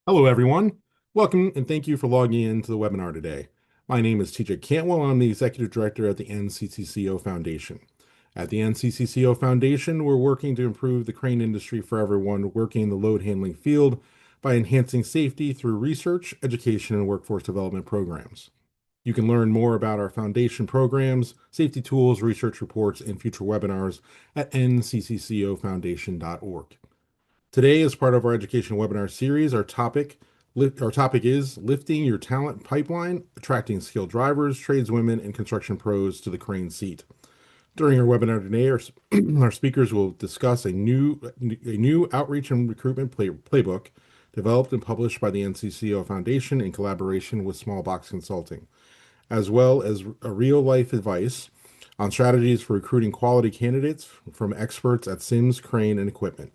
Hello, everyone. Welcome and thank you for logging in to the webinar today. My name is TJ Cantwell. I'm the Executive Director at the NCCCO Foundation. At the NCCCO Foundation, we're working to improve the crane industry for everyone working in the load handling field by enhancing safety through research, education, and workforce development programs. You can learn more about our foundation programs, safety tools, research reports, and future webinars at ncccofoundation.org. Today, as part of our education webinar series, our topic is lifting your talent pipeline, attracting skilled drivers, tradeswomen, and construction pros to the crane seat. During our webinar today, our speakers will discuss a new outreach and recruitment playbook developed and published by the NCCO Foundation in collaboration with Small Box Consulting, as well as a real-life advice on strategies for recruiting quality candidates from experts at Sims Crane and Equipment.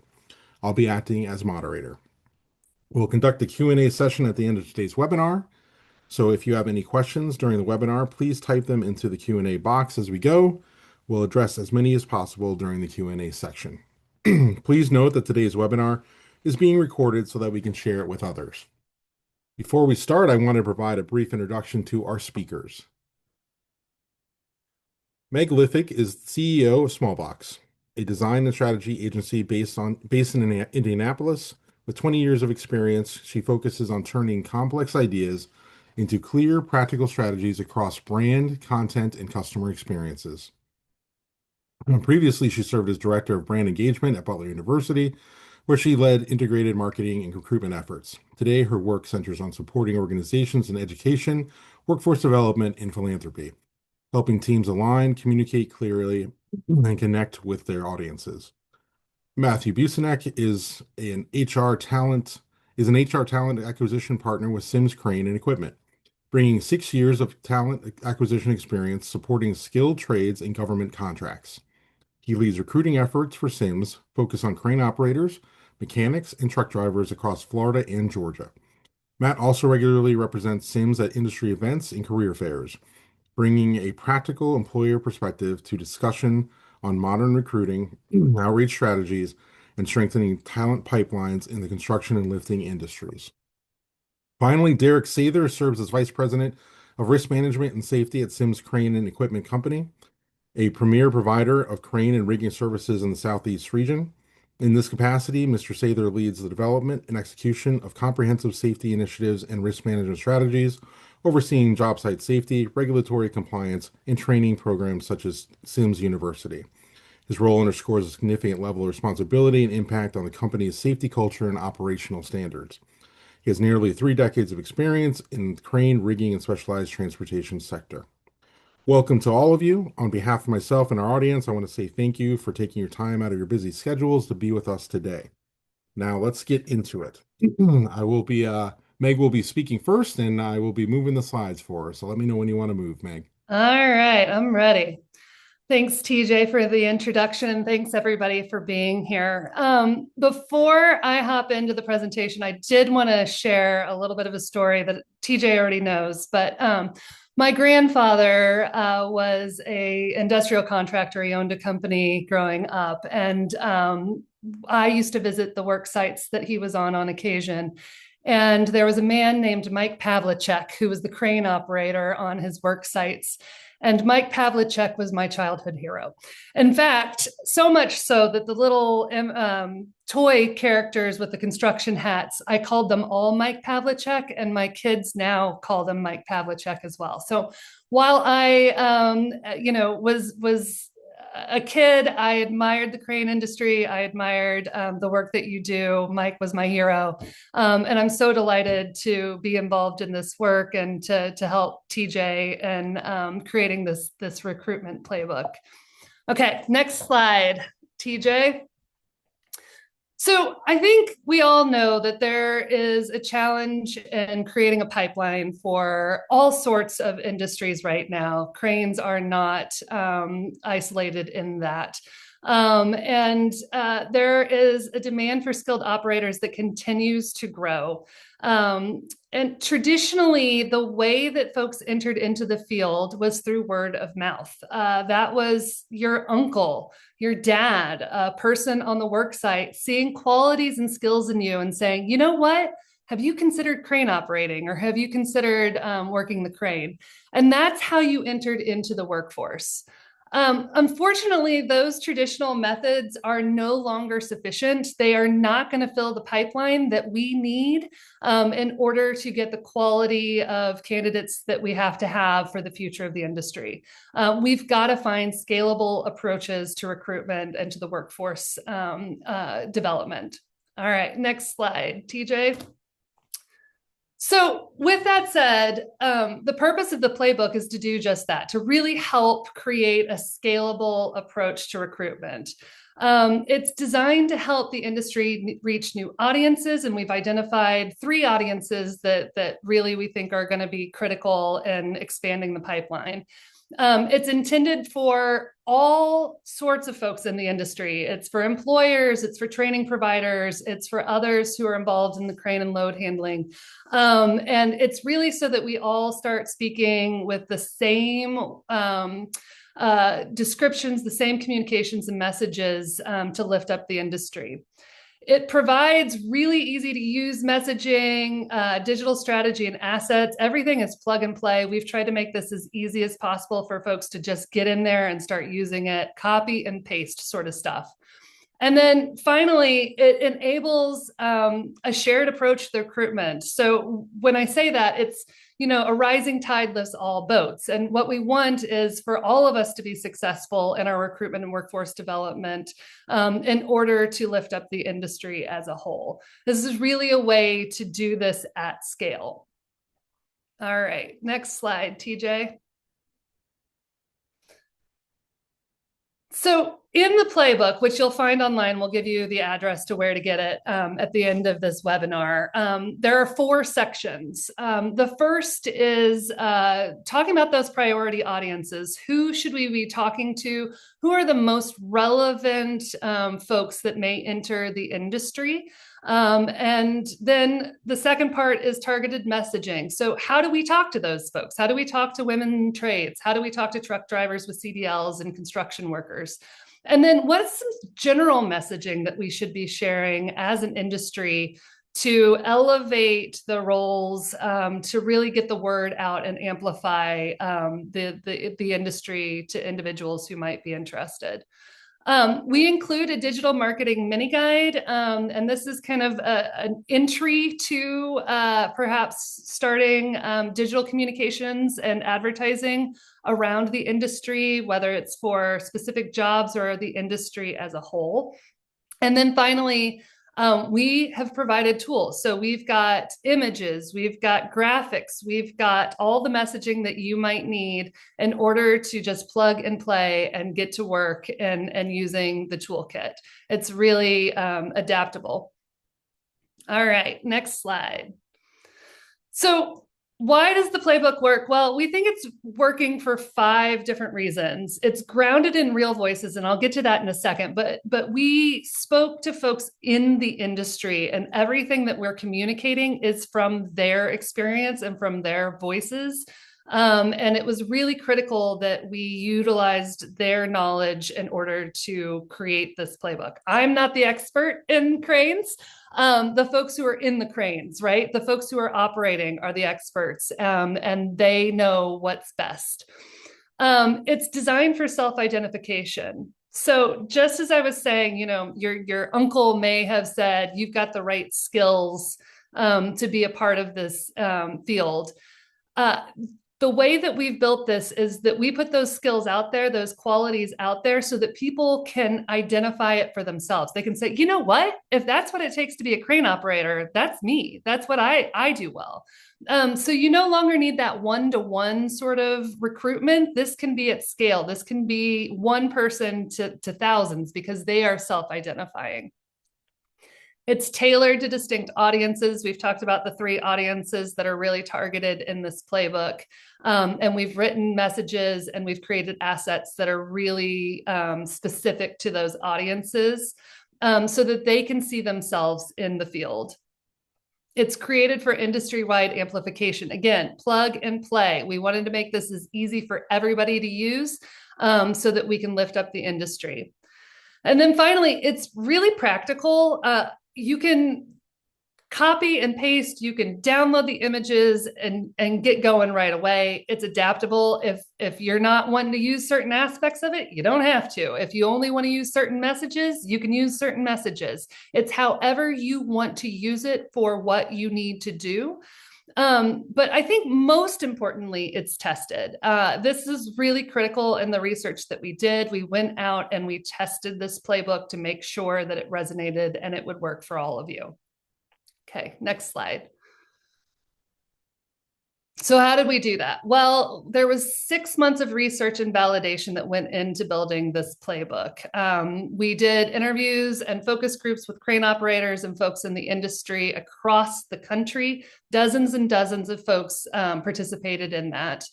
I'll be acting as moderator. We'll conduct a Q&A session at the end of today's webinar. So if you have any questions during the webinar, please type them into the Q&A box as we go. We'll address as many as possible during the Q&A section. Please note that today's webinar is being recorded so that we can share it with others. Before we start, I want to provide a brief introduction to our speakers. Meg Lithick is CEO of Smallbox, a design and strategy agency based in Indianapolis. With 20 years of experience, she focuses on turning complex ideas into clear, practical strategies across brand, content, and customer experiences. Previously, she served as Director of Brand Engagement at Butler University, where she led integrated marketing and recruitment efforts. Today, her work centers on supporting organizations in education, workforce development, and philanthropy, helping teams align, communicate clearly, and connect with their audiences. Matthew Busenek is an HR talent acquisition partner with Sims Crane and Equipment, bringing 6 years of talent acquisition experience supporting skilled trades and government contracts. He leads recruiting efforts for Sims, focused on crane operators, mechanics, and truck drivers across Florida and Georgia. Matt also regularly represents Sims at industry events and career fairs, bringing a practical employer perspective to discussion on modern recruiting, outreach strategies, and strengthening talent pipelines in the construction and lifting industries. Finally, Derek Sather serves as Vice President of Risk Management and Safety at Sims Crane and Equipment Company, a premier provider of crane and rigging services in the Southeast region. In this capacity, Mr. Sather leads the development and execution of comprehensive safety initiatives and risk management strategies, overseeing job site safety, regulatory compliance, and training programs such as Sims University. His role underscores a significant level of responsibility and impact on the company's safety culture and operational standards. He has nearly 3 decades of experience in the crane, rigging, and specialized transportation sector. Welcome to all of you. On behalf of myself and our audience, I want to say thank you for taking your time out of your busy schedules to be with us today. Now let's get into it. Meg will be speaking first, and I will be moving the slides for her. So let me know when you want to move, Meg. All right, I'm ready. Thanks, TJ, for the introduction. Thanks, everybody, for being here. Before I hop into the presentation, I did want to share a little bit of a story that TJ already knows, but my grandfather was an industrial contractor. He owned a company growing up, and I used to visit the work sites that he was on occasion. And there was a man named Mike Pavlicek, who was the crane operator on his work sites. And Mike Pavlicek was my childhood hero. In fact, so much so that the little toy characters with the construction hats, I called them all Mike Pavlicek, and my kids now call them Mike Pavlicek as well. So while I, was a kid, I admired the crane industry. I admired the work that you do. Mike was my hero. And I'm so delighted to be involved in this work and to help TJ in creating this recruitment playbook. Okay, next slide, TJ. So I think we all know that there is a challenge in creating a pipeline for all sorts of industries right now. Cranes are not isolated in that. There is a demand for skilled operators that continues to grow. And traditionally, the way that folks entered into the field was through word of mouth. That was your uncle, your dad, a person on the work site, seeing qualities and skills in you and saying, you know what? have you considered crane operating, or have you considered working the crane? And that's how you entered into the workforce. Unfortunately, those traditional methods are no longer sufficient. They are not going to fill the pipeline that we need in order to get the quality of candidates that we have to have for the future of the industry. We've got to find scalable approaches to recruitment and to the workforce development. All right, next slide, TJ. So with that said, the purpose of the playbook is to do just that, to really help create a scalable approach to recruitment. It's designed to help the industry reach new audiences, and we've identified 3 audiences that really we think are going to be critical in expanding the pipeline. It's intended for all sorts of folks in the industry. It's for employers, it's for training providers, it's for others who are involved in the crane and load handling. And it's really so that we all start speaking with the same descriptions, the same communications and messages to lift up the industry. It provides really easy to use messaging, digital strategy, and assets. Everything is plug and play. We've tried to make this as easy as possible for folks to just get in there and start using it, copy and paste sort of stuff. And then finally, it enables a shared approach to recruitment. So when I say that, it's, you know, a rising tide lifts all boats. And what we want is for all of us to be successful in our recruitment and workforce development in order to lift up the industry as a whole. This is really a way to do this at scale. All right, next slide, TJ. So in the playbook, which you'll find online, we'll give you the address to where to get it at the end of this webinar. There are 4 sections. The first is talking about those priority audiences. Who should we be talking to? Who are the most relevant folks that may enter the industry? And then the second part is targeted messaging. So how do we talk to those folks? How do we talk to women in trades? How do we talk to truck drivers with CDLs and construction workers? And then what's some general messaging that we should be sharing as an industry to elevate the roles, to really get the word out and amplify the industry to individuals who might be interested? We include a digital marketing mini guide, and this is kind of an entry to perhaps starting digital communications and advertising around the industry, whether it's for specific jobs or the industry as a whole. And then finally, we have provided tools. So we've got images, we've got graphics, we've got all the messaging that you might need in order to just plug and play and get to work and using the toolkit. It's really adaptable. All right, next slide. So why does the playbook work? Well, we think it's working for 5 different reasons. It's grounded in real voices, and I'll get to that in a second, but we spoke to folks in the industry, and everything that we're communicating is from their experience and from their voices. And it was really critical that we utilized their knowledge in order to create this playbook. I'm not the expert in cranes. The folks who are in the cranes, right? The folks who are operating are the experts, and they know what's best. It's designed for self-identification. So just as I was saying, you know, your uncle may have said, you've got the right skills to be a part of this field. The way that we've built this is that we put those skills out there, those qualities out there, so that people can identify it for themselves. They can say, you know what, if that's what it takes to be a crane operator, that's me. That's what I do well. So you no longer need that one-to-one sort of recruitment. This can be at scale. This can be one person to thousands because they are self-identifying. It's tailored to distinct audiences. We've talked about the 3 audiences that are really targeted in this playbook. And we've written messages and we've created assets that are really specific to those audiences so that they can see themselves in the field. It's created for industry-wide amplification. Again, plug and play. We wanted to make this as easy for everybody to use so that we can lift up the industry. And then finally, it's really practical. You can copy and paste. You can download the images and get going right away. It's adaptable. If you're not wanting to use certain aspects of it, you don't have to. If you only want to use certain messages, you can use certain messages. It's however you want to use it for what you need to do. But I think most importantly, it's tested. This is really critical in the research that we did. We went out and we tested this playbook to make sure that it resonated and it would work for all of you. Okay, next slide. So how did we do that? Well, there was 6 months of research and validation that went into building this playbook. We did interviews and focus groups with crane operators and folks in the industry across the country. Dozens and dozens of folks participated in that.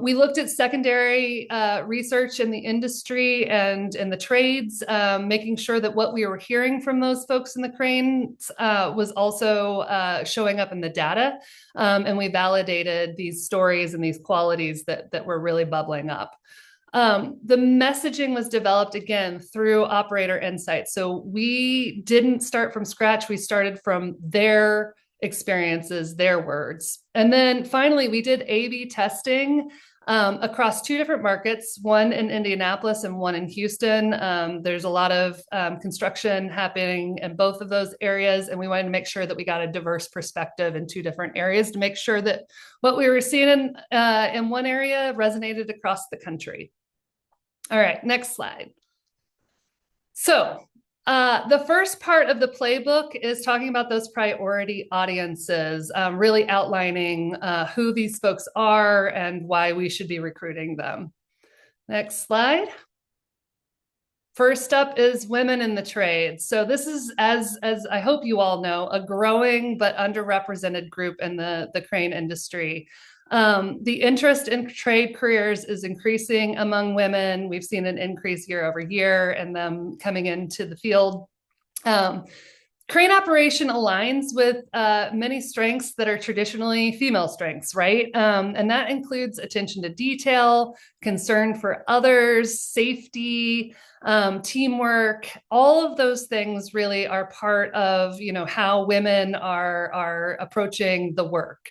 We looked at secondary research in the industry and in the trades, making sure that what we were hearing from those folks in the cranes was also showing up in the data. And we validated these stories and these qualities that were really bubbling up. The messaging was developed again through operator insights. So we didn't start from scratch. We started from their experiences, their words. And then finally, we did A/B testing across 2 different markets, one in Indianapolis and one in Houston. There's a lot of construction happening in both of those areas, and we wanted to make sure that we got a diverse perspective in 2 different areas to make sure that what we were seeing in one area resonated across the country. All right, next slide. So the first part of the playbook is talking about those priority audiences, really outlining who these folks are and why we should be recruiting them. Next slide. First up is women in the trades. So this is, as I hope you all know, a growing but underrepresented group in the crane industry. The interest in trade careers is increasing among women. We've seen an increase year over year in them coming into the field. Crane operation aligns with many strengths that are traditionally female strengths, right? And that includes attention to detail, concern for others, safety, teamwork. All of those things really are part of, how women are approaching the work.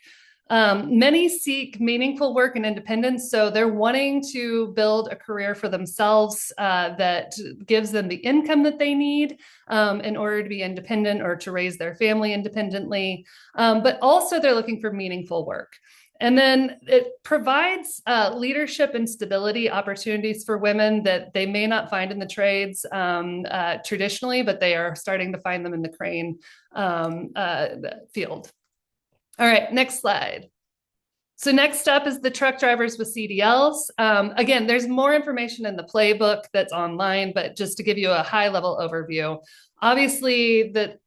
Many seek meaningful work and independence, so they're wanting to build a career for themselves that gives them the income that they need in order to be independent or to raise their family independently. But also they're looking for meaningful work. And then it provides leadership and stability opportunities for women that they may not find in the trades traditionally, but they are starting to find them in the crane field. All right, next slide. So next up is the truck drivers with CDLs. Again, there's more information in the playbook that's online, but just to give you a high level overview, obviously the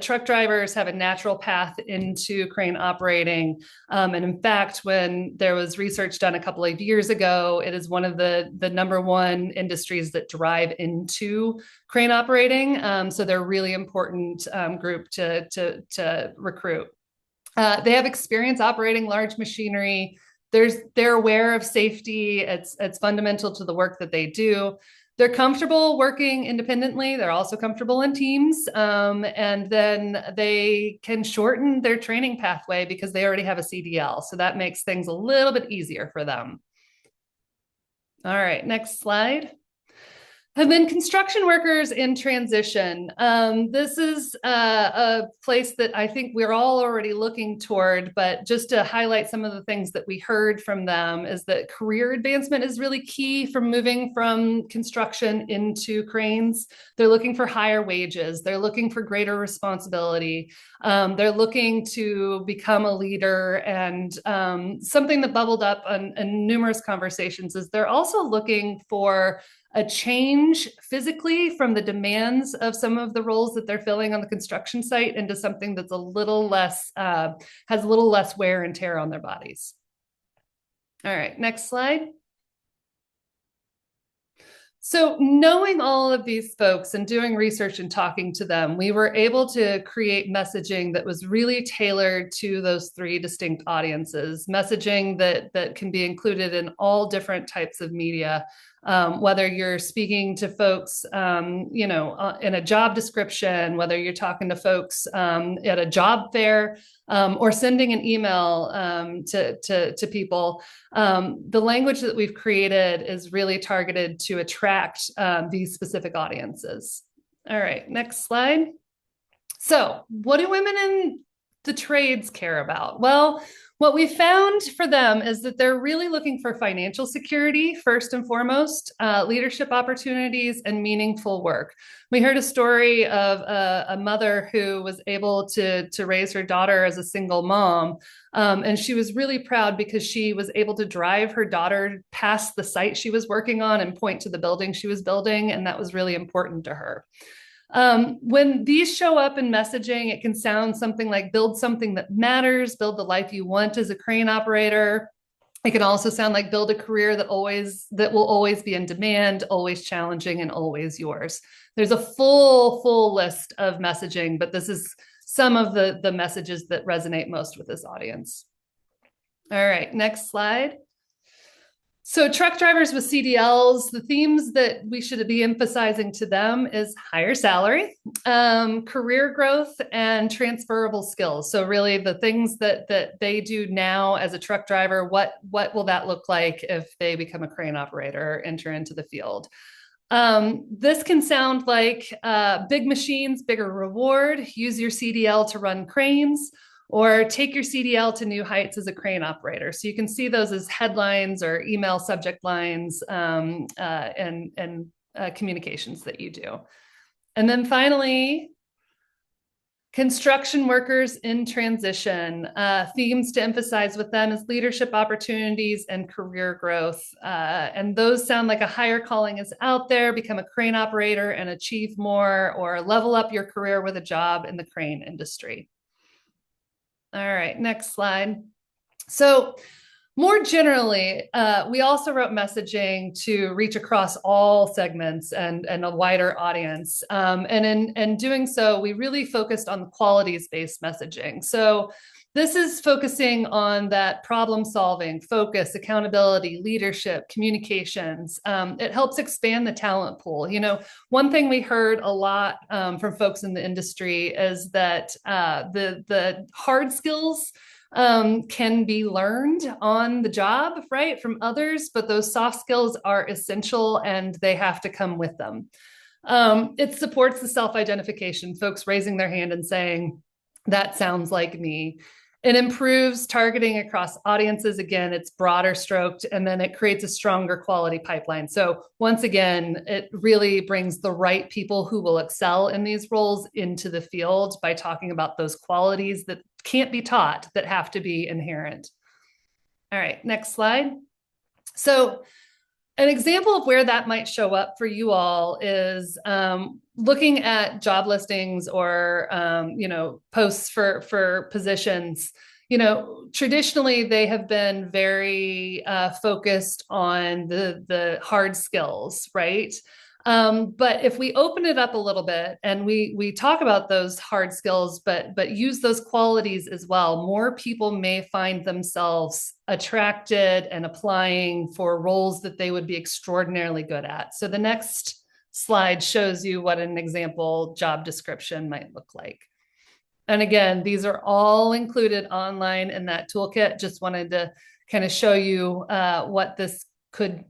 truck drivers have a natural path into crane operating. And in fact, when there was research done a couple of years ago, it is one of the #1 industries that drive into crane operating. So they're a really important group to recruit. They have experience operating large machinery. They're aware of safety. It's fundamental to the work that they do. They're comfortable working independently. They're also comfortable in teams. And then they can shorten their training pathway because they already have a CDL. So that makes things a little bit easier for them. All right, next slide. And then construction workers in transition. This is a place that I think we're all already looking toward, but just to highlight some of the things that we heard from them is that career advancement is really key from moving from construction into cranes. They're looking for higher wages. They're looking for greater responsibility. They're looking to become a leader. And something that bubbled up in numerous conversations is they're also looking for a change physically from the demands of some of the roles that they're filling on the construction site into something that's a little less, has a little less wear and tear on their bodies. All right, next slide. So knowing all of these folks and doing research and talking to them, we were able to create messaging that was really tailored to those 3 distinct audiences, messaging that can be included in all different types of media. whether you're speaking to folks, in a job description, whether you're talking to folks at a job fair, or sending an email to people. The language that we've created is really targeted to attract these specific audiences. All right, next slide. So, what do women in the trades care about? Well, what we found for them is that they're really looking for financial security, first and foremost, leadership opportunities, and meaningful work. We heard a story of a mother who was able to raise her daughter as a single mom. And she was really proud because she was able to drive her daughter past the site she was working on and point to the building she was building. And that was really important to her. When these show up in messaging, it can sound something like build something that matters, build the life you want as a crane operator. It can also sound like build a career that will always be in demand, always challenging, and always yours. There's a full list of messaging, but this is some of the messages that resonate most with this audience. All right, next slide. So truck drivers with CDLs, the themes that we should be emphasizing to them is higher salary, career growth, and transferable skills. So really the things that they do now as a truck driver, what will that look like if they become a crane operator or enter into the field? This can sound like big machines, bigger reward, use your CDL to run cranes, or take your CDL to new heights as a crane operator. So you can see those as headlines or email subject lines and communications that you do. And then finally, construction workers in transition. Themes to emphasize with them is leadership opportunities and career growth. And those sound like a higher calling is out there, become a crane operator and achieve more, or level up your career with a job in the crane industry. All right, next slide. So more generally, we also wrote messaging to reach across all segments and a wider audience. And in doing so, we really focused on the qualities-based messaging. So this is focusing on that problem solving, focus, accountability, leadership, communications. It helps expand the talent pool. You know, one thing we heard a lot from folks in the industry is that the hard skills can be learned on the job, right, from others, but those soft skills are essential and they have to come with them. It supports the self-identification, folks raising their hand and saying, that sounds like me. It improves targeting across audiences. Again, it's broader stroked, and then it creates a stronger quality pipeline. So once again, it really brings the right people who will excel in these roles into the field by talking about those qualities that can't be taught, that have to be inherent. All right, next slide. So an example of where that might show up for you all is looking at job listings or posts for positions. You know, traditionally they have been very focused on the hard skills, right? But if we open it up a little bit and we talk about those hard skills, but use those qualities as well, more people may find themselves attracted and applying for roles that they would be extraordinarily good at. So the next slide shows you what an example job description might look like. And again, these are all included online in that toolkit. Just wanted to kind of show you what this could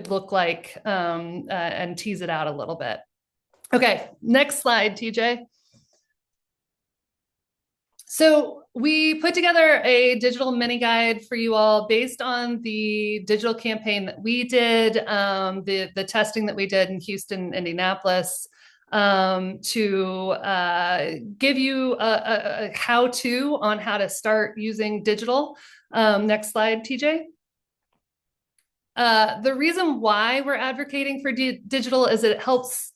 look like and tease it out a little bit. Okay, next slide, TJ. So we put together a digital mini guide for you all based on the digital campaign that we did, the testing that we did in Houston, Indianapolis, to give you a how-to on how to start using digital. Next slide, TJ. The reason why we're advocating for digital is it helps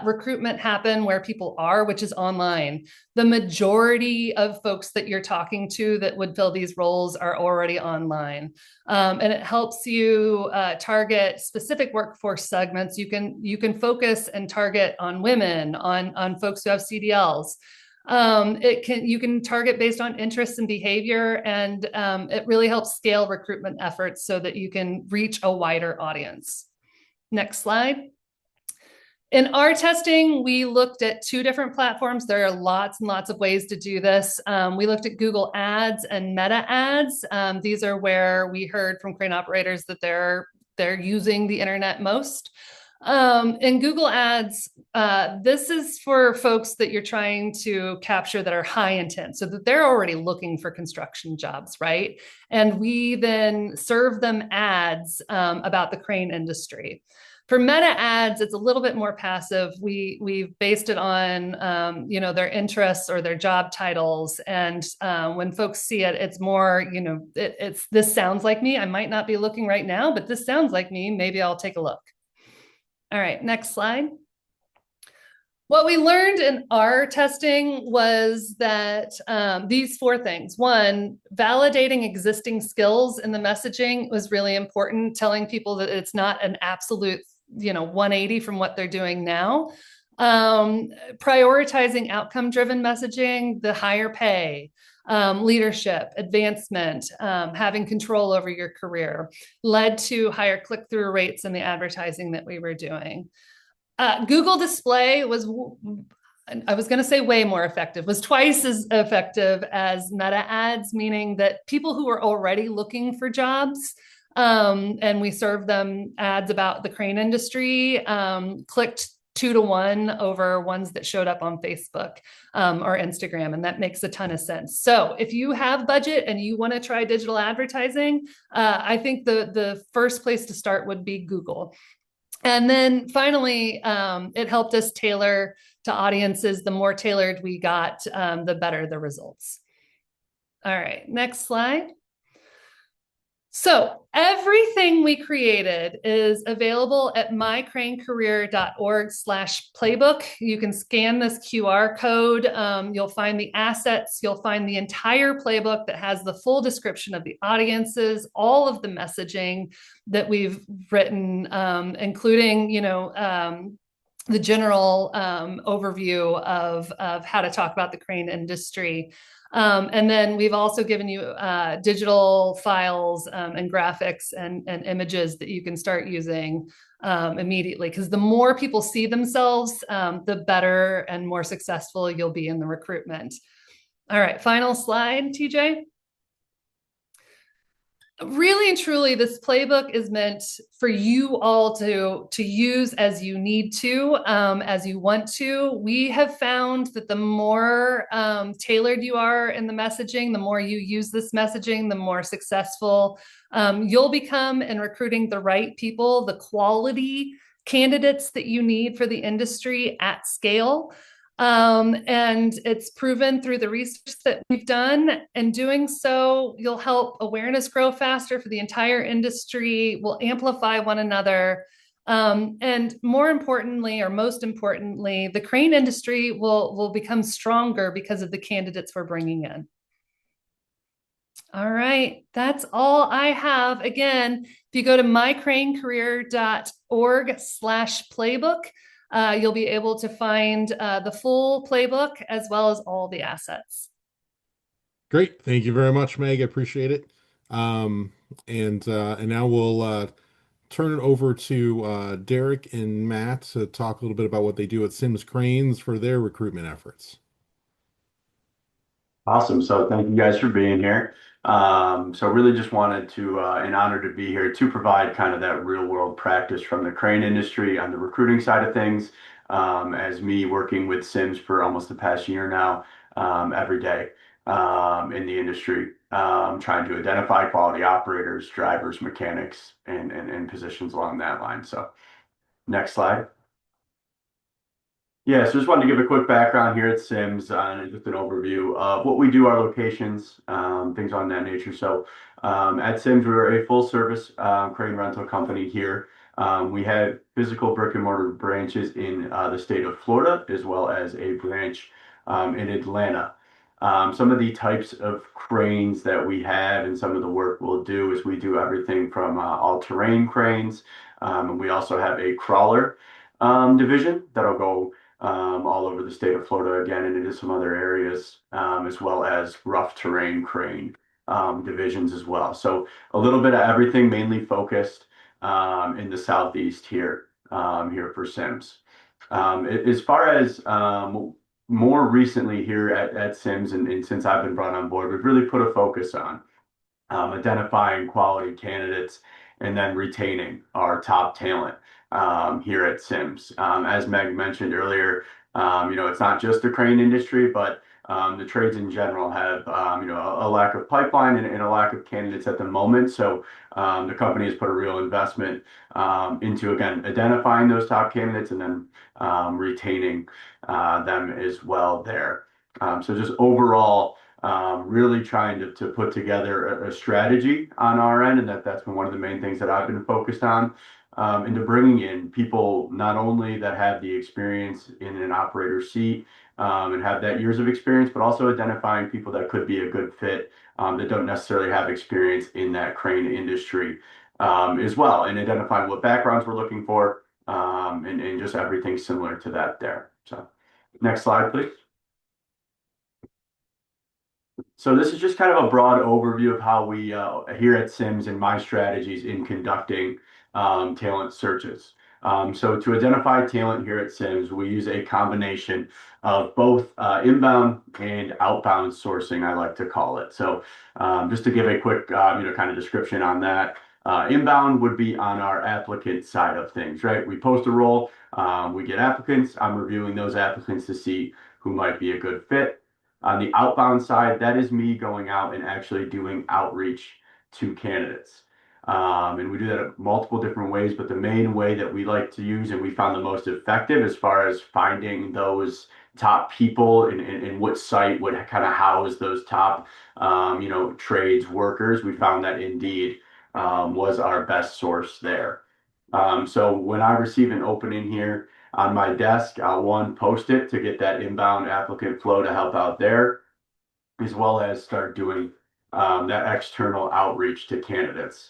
recruitment happen where people are, which is online. The majority of folks that you're talking to that would fill these roles are already online. And it helps you target specific workforce segments. You can focus and target on women, on folks who have CDLs. You can target based on interests and behavior, and it really helps scale recruitment efforts so that you can reach a wider audience. Next slide. In our testing, we looked at 2 different platforms. There are lots and lots of ways to do this. We looked at Google Ads and Meta Ads. These are where we heard from crane operators that they're using the internet most. In Google Ads, this is for folks that you're trying to capture that are high intent, so that they're already looking for construction jobs, right? And we then serve them ads about the crane industry. For Meta Ads, it's a little bit more passive. We've based it on their interests or their job titles, and when folks see it, it's more it's this sounds like me. I might not be looking right now, but this sounds like me. Maybe I'll take a look. All right, next slide. What we learned in our testing was that these 4 things. 1, validating existing skills in the messaging was really important, telling people that it's not an absolute 180 from what they're doing now. Prioritizing outcome-driven messaging, the higher pay, leadership, advancement, having control over your career led to higher click-through rates in the advertising that we were doing. Google Display was, I was going to say way more effective, was twice as effective as Meta Ads, meaning that people who were already looking for jobs, and we served them ads about the crane industry, clicked 2 to 1 over ones that showed up on Facebook or Instagram, and that makes a ton of sense. So if you have budget and you want to try digital advertising, I think the first place to start would be Google. And then finally, it helped us tailor to audiences. The more tailored we got, the better the results. All right, next slide. So everything we created is available at mycranecareer.org/playbook. You can scan this QR code. You'll find the assets. You'll find the entire playbook that has the full description of the audiences, all of the messaging that we've written, including, the general overview of how to talk about the crane industry. And then we've also given you digital files and graphics and images that you can start using immediately, because the more people see themselves, the better and more successful you'll be in the recruitment. All right, final slide, TJ. Really and truly, this playbook is meant for you all to use as you need to, as you want to. We have found that the more tailored you are in the messaging, the more you use this messaging, the more successful you'll become in recruiting the right people, the quality candidates that you need for the industry at scale. And it's proven through the research that we've done. In doing so, you'll help awareness grow faster for the entire industry, will amplify one another. And more importantly, or most importantly, the crane industry will become stronger because of the candidates we're bringing in. All right, that's all I have. Again, if you go to mycranecareer.org/playbook, you'll be able to find the full playbook as well as all the assets. Great. Thank you very much, Meg. I appreciate it. And now we'll turn it over to Derek and Matt to talk a little bit about what they do at Sims Cranes for their recruitment efforts. Awesome. So thank you guys for being here. So really just wanted to, an honor to be here to provide kind of that real world practice from the crane industry on the recruiting side of things, as me working with Sims for almost the past year now, every day in the industry, trying to identify quality operators, drivers, mechanics, and positions along that line. So next slide. Yeah, so just wanted to give a quick background here at Sims and just an overview of what we do, our locations, things on that nature. So at Sims, we're a full service crane rental company here. We have physical brick and mortar branches in the state of Florida, as well as a branch in Atlanta. Some of the types of cranes that we have and some of the work we'll do is we do everything from all-terrain cranes. And we also have a crawler division that'll go all over the state of Florida again, and into some other areas, as well as rough terrain crane divisions as well. So a little bit of everything, mainly focused in the Southeast here, here for Sims. As far as more recently here at Sims, and since I've been brought on board, we've really put a focus on identifying quality candidates and then retaining our top talent here at Sims. As Meg mentioned earlier, it's not just the crane industry, but the trades in general have, a lack of pipeline and a lack of candidates at the moment. So the company has put a real investment into, again, identifying those top candidates and then retaining them as well there. So just overall, really trying to put together a strategy on our end, and that's been one of the main things that I've been focused on, into bringing in people not only that have the experience in an operator seat and have that years of experience, but also identifying people that could be a good fit that don't necessarily have experience in that crane industry as well, and identifying what backgrounds we're looking for and just everything similar to that there. So next slide, please. So this is just kind of a broad overview of how we here at Sims and my strategies in conducting talent searches. So to identify talent here at Sims, we use a combination of both inbound and outbound sourcing, I like to call it. So just to give a quick kind of description on that, inbound would be on our applicant side of things, right? We post a role, we get applicants. I'm reviewing those applicants to see who might be a good fit. On the outbound side, that is me going out and actually doing outreach to candidates. And we do that multiple different ways, but the main way that we like to use and we found the most effective as far as finding those top people and what site would kind of house those top, trades workers, we found that Indeed was our best source there. So when I receive an opening here on my desk, I'll post it to get that inbound applicant flow to help out there, as well as start doing that external outreach to candidates.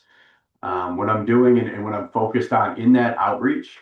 What I'm doing and what I'm focused on in that outreach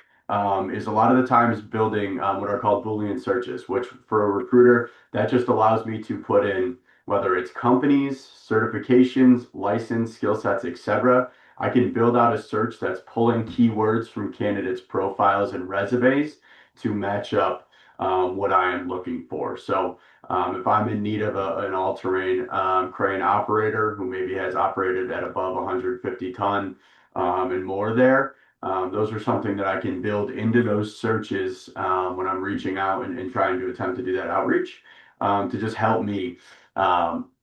is a lot of the times building what are called Boolean searches, which for a recruiter, that just allows me to put in whether it's companies, certifications, license, skill sets, etc. I can build out a search that's pulling keywords from candidates' profiles and resumes to match up what I am looking for. So if I'm in need of an all-terrain crane operator who maybe has operated at above 150 ton and more there, those are something that I can build into those searches when I'm reaching out and trying to attempt to do that outreach to just help me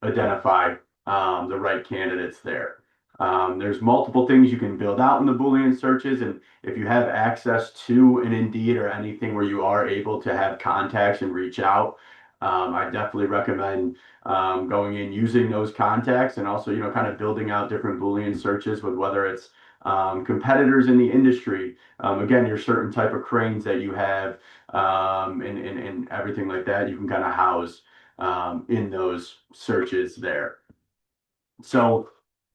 identify the right candidates there. There's multiple things you can build out in the Boolean searches, and if you have access to an Indeed or anything where you are able to have contacts and reach out, I definitely recommend going in using those contacts and also, kind of building out different Boolean searches with whether it's competitors in the industry, again, your certain type of cranes that you have, and everything like that, you can kind of house in those searches there. So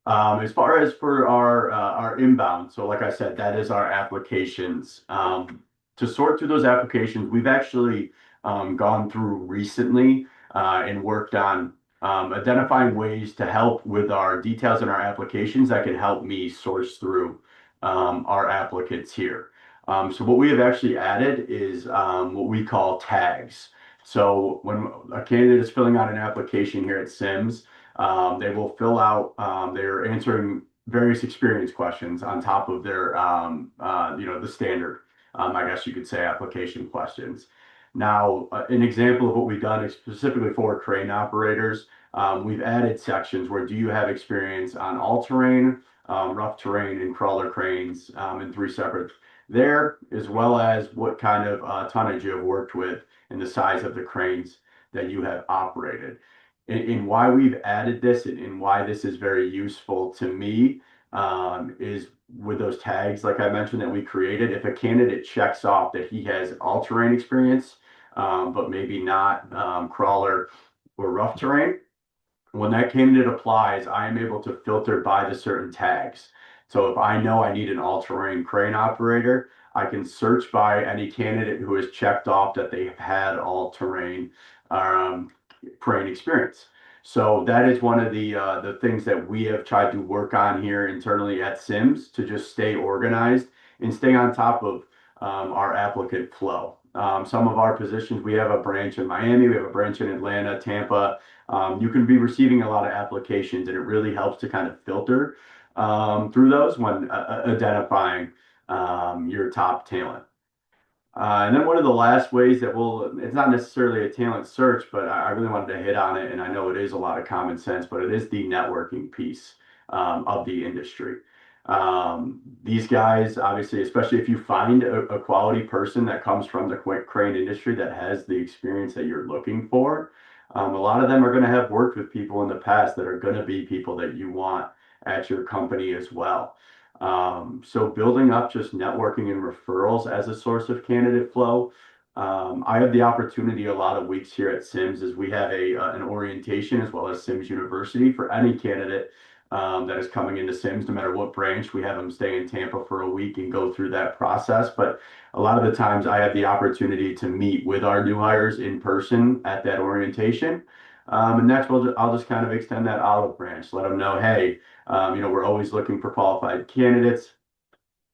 as far as for our inbound, so like I said, that is our applications. To sort through those applications, we've actually gone through recently and worked on identifying ways to help with our details in our applications that can help me source through our applicants here. So what we have actually added is what we call tags. So when a candidate is filling out an application here at Sims, they will fill out, they're answering various experience questions on top of their, the standard, I guess you could say, application questions. Now, an example of what we've done is specifically for crane operators, we've added sections where do you have experience on all-terrain, rough terrain, and crawler cranes in 3 separate there, as well as what kind of tonnage you have worked with and the size of the cranes that you have operated. And why we've added this and why this is very useful to me is with those tags, like I mentioned, that we created. If a candidate checks off that he has all-terrain experience, but maybe not crawler or rough terrain, when that candidate applies, I am able to filter by the certain tags. So if I know I need an all-terrain crane operator, I can search by any candidate who has checked off that they've had all-terrain crane experience. So that is one of the things that we have tried to work on here internally at Sims to just stay organized and stay on top of our applicant flow. Some of our positions, we have a branch in Miami, we have a branch in Atlanta, Tampa. You can be receiving a lot of applications, and it really helps to kind of filter through those when identifying your top talent. And then one of the last ways that it's not necessarily a talent search, but I really wanted to hit on it, and I know it is a lot of common sense, but it is the networking piece of the industry. These guys, obviously, especially if you find a quality person that comes from the crane industry that has the experience that you're looking for, a lot of them are going to have worked with people in the past that are going to be people that you want at your company as well. So building up just networking and referrals as a source of candidate flow. I have the opportunity a lot of weeks here at Sims as we have an orientation as well as Sims University for any candidate that is coming into Sims, no matter what branch. We have them stay in Tampa for a week and go through that process. But a lot of the times I have the opportunity to meet with our new hires in person at that orientation. And next, I'll just kind of extend that olive branch, let them know, hey, we're always looking for qualified candidates.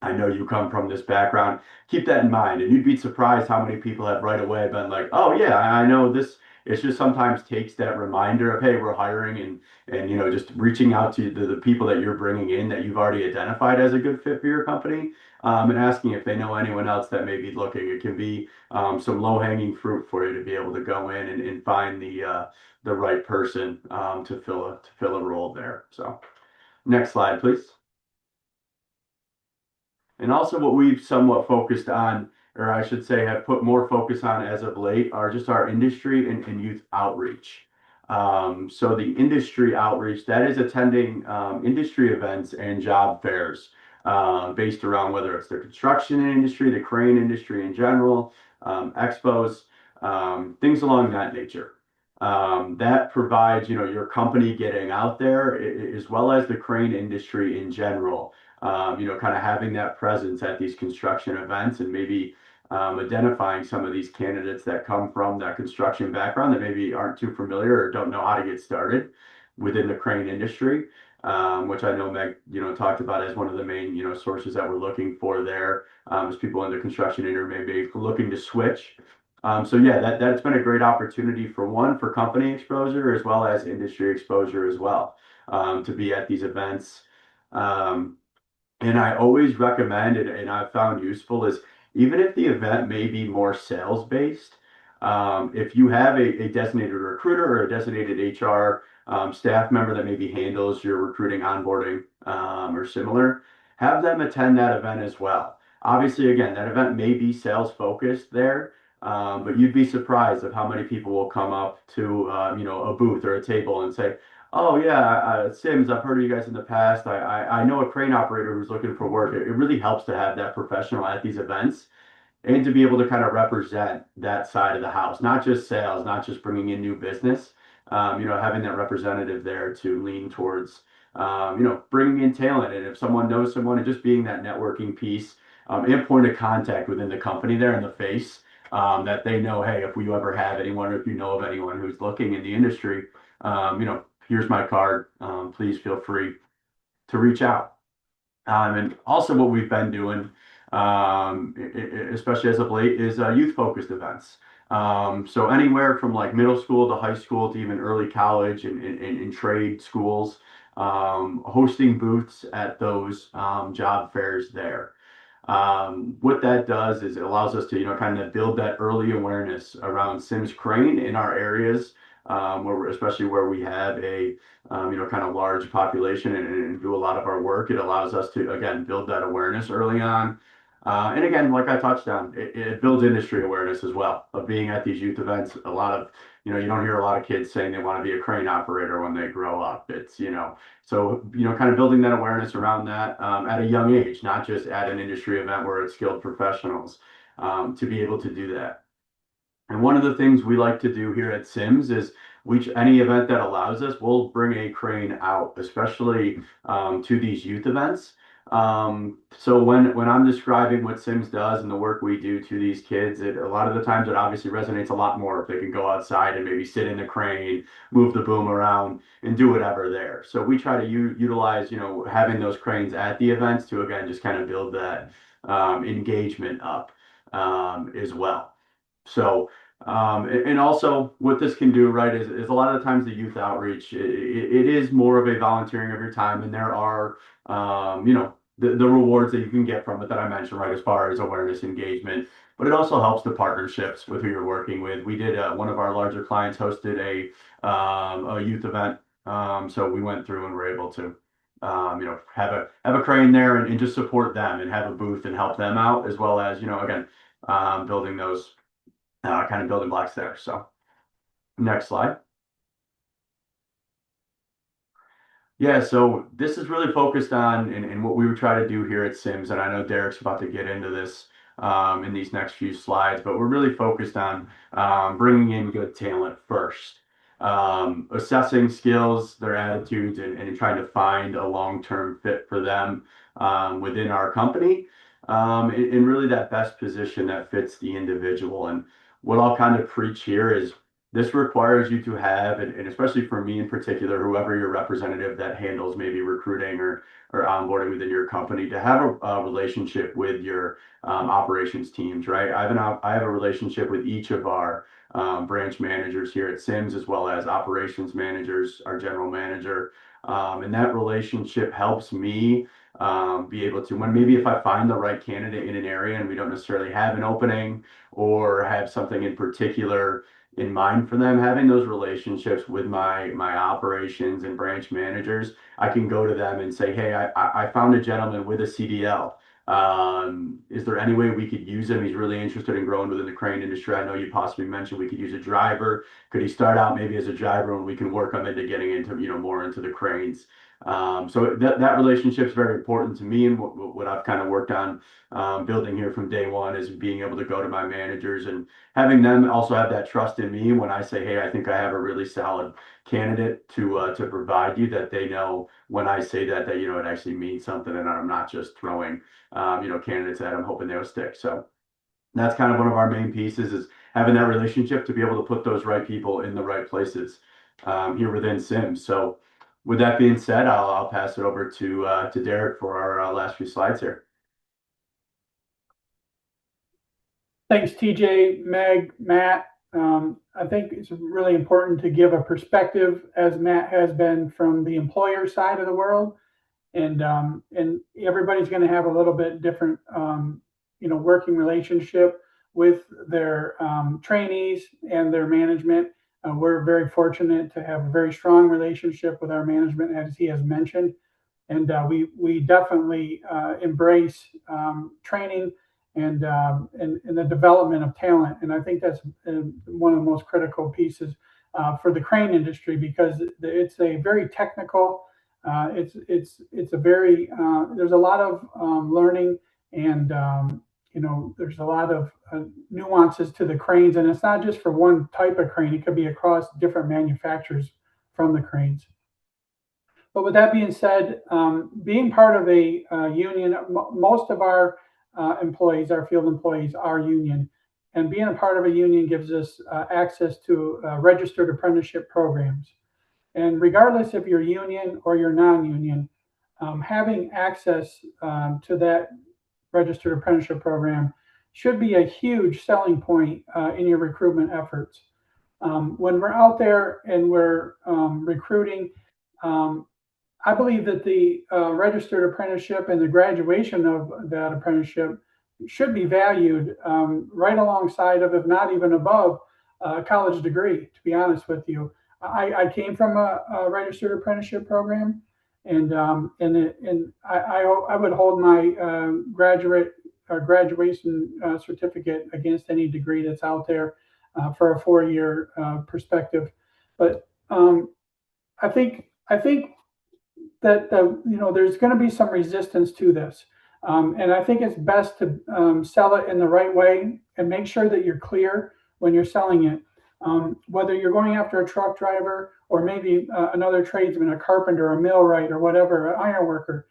I know you come from this background. Keep that in mind. And you'd be surprised how many people have right away been like, oh yeah, I know this. It's just sometimes takes that reminder of, hey, we're hiring and just reaching out to the people that you're bringing in that you've already identified as a good fit for your company, and asking if they know anyone else that may be looking. It can be some low-hanging fruit for you to be able to go in and find the right person to fill a role there. So next slide, please. And also what we've somewhat focused on, or I should say have put more focus on as of late, are just our industry and youth outreach. So the industry outreach, that is attending industry events and job fairs based around whether it's the construction industry, the crane industry in general, expos, things along that nature. That provides, your company getting out there as well as the crane industry in general. Kind of having that presence at these construction events and maybe identifying some of these candidates that come from that construction background that maybe aren't too familiar or don't know how to get started within the crane industry, which I know Meg, talked about as one of the main, sources that we're looking for there, as people in the construction industry maybe looking to switch. So yeah, that's been a great opportunity for company exposure as well as industry exposure as well, to be at these events. And I always recommend it, and I've found useful is even if the event may be more sales based, if you have a designated recruiter or a designated HR staff member that maybe handles your recruiting, onboarding, or similar, have them attend that event as well. Obviously, again, that event may be sales focused there, but you'd be surprised of how many people will come up to a booth or a table and say, oh yeah, Sims, I've heard of you guys in the past. I know a crane operator who's looking for work. It really helps to have that professional at these events and to be able to kind of represent that side of the house, not just sales, not just bringing in new business. Having that representative there to lean towards, bringing in talent. And if someone knows someone, and just being that networking piece, and point of contact within the company there in the face, that they know, hey, if we ever have anyone, or if you know of anyone who's looking in the industry, here's my card. Please feel free to reach out. And also what we've been doing, especially as of late, is youth-focused events. So anywhere from like middle school to high school to even early college and trade schools, hosting booths at those job fairs there. What that does is it allows us to, kind of build that early awareness around Sims Crane in our areas, especially where we have a, kind of large population and do a lot of our work. It allows us to, again, build that awareness early on. And again, like I touched on, it builds industry awareness as well of being at these youth events. A lot of, you don't hear a lot of kids saying they want to be a crane operator when they grow up. It's, so, kind of building that awareness around that at a young age, not just at an industry event where it's skilled professionals, to be able to do that. And one of the things we like to do here at Sims is any event that allows us, we'll bring a crane out, especially to these youth events. So when I'm describing what Sims does and the work we do to these kids, a lot of the times it obviously resonates a lot more if they can go outside and maybe sit in the crane, move the boom around, and do whatever there. So we try to utilize, having those cranes at the events to again just kind of build that engagement up as well. So, and also what this can do, right, is a lot of the times the youth outreach, it is more of a volunteering of your time, and there are, the rewards that you can get from it that I mentioned, right, as far as awareness, engagement, but it also helps the partnerships with who you're working with. We did one of our larger clients hosted a youth event, so we went through and were able to. Have a crane there and just support them and have a booth and help them out as well as again building those kind of building blocks there. So next slide. Yeah, so this is really focused on and what we would try to do here at Sims, and I know Derek's about to get into this in these next few slides, but we're really focused on bringing in good talent first, assessing skills, their attitudes, and trying to find a long-term fit for them within our company, and really that best position that fits the individual. And what I'll kind of preach here is this requires you to have, and especially for me in particular, whoever your representative that handles maybe recruiting or onboarding within your company, to have a relationship with your operations teams, right? I have a relationship with each of our branch managers here at Sims, as well as operations managers, our general manager. And that relationship helps me be able to, when maybe if I find the right candidate in an area and we don't necessarily have an opening or have something in particular in mind for them, having those relationships with my operations and branch managers, I can go to them and say, hey, I found a gentleman with a CDL. Is there any way we could use him? He's really interested in growing within the crane industry. I know you possibly mentioned we could use a driver. Could he start out maybe as a driver and we can work him into getting into, more into the cranes? So that relationship is very important to me, and what I've kind of worked on building here from day one is being able to go to my managers and having them also have that trust in me when I say, hey, I think I have a really solid candidate to provide you, that they know when I say that it actually means something and I'm not just throwing candidates at them hoping they'll stick. So that's kind of one of our main pieces, is having that relationship to be able to put those right people in the right places here within Sims. So with that being said, I'll pass it over to Derek for our last few slides here. Thanks, TJ, Meg, Matt. I think it's really important to give a perspective, as Matt has been, from the employer side of the world, and everybody's going to have a little bit different, working relationship with their trainees and their management. We're very fortunate to have a very strong relationship with our management, as he has mentioned, and we definitely embrace training and the development of talent. And I think that's one of the most critical pieces for the crane industry, because it's a very technical, it's a very, there's a lot of learning, and there's a lot of nuances to the cranes, and it's not just for one type of crane. It could be across different manufacturers from the cranes. But with that being said, being part of a union, most of our employees, our field employees, are union, and being a part of a union gives us access to registered apprenticeship programs. And regardless if you're union or you're non-union, having access to that registered apprenticeship program should be a huge selling point in your recruitment efforts. When we're out there and we're recruiting, I believe that the registered apprenticeship and the graduation of that apprenticeship should be valued right alongside of, if not even above, a college degree, to be honest with you. I came from a registered apprenticeship program, and I would hold my graduation certificate against any degree that's out there for a 4-year perspective. But I think that there's going to be some resistance to this, and I think it's best to sell it in the right way and make sure that you're clear when you're selling it. Whether you're going after a truck driver or maybe another tradesman, a carpenter, a millwright, or whatever, an iron worker,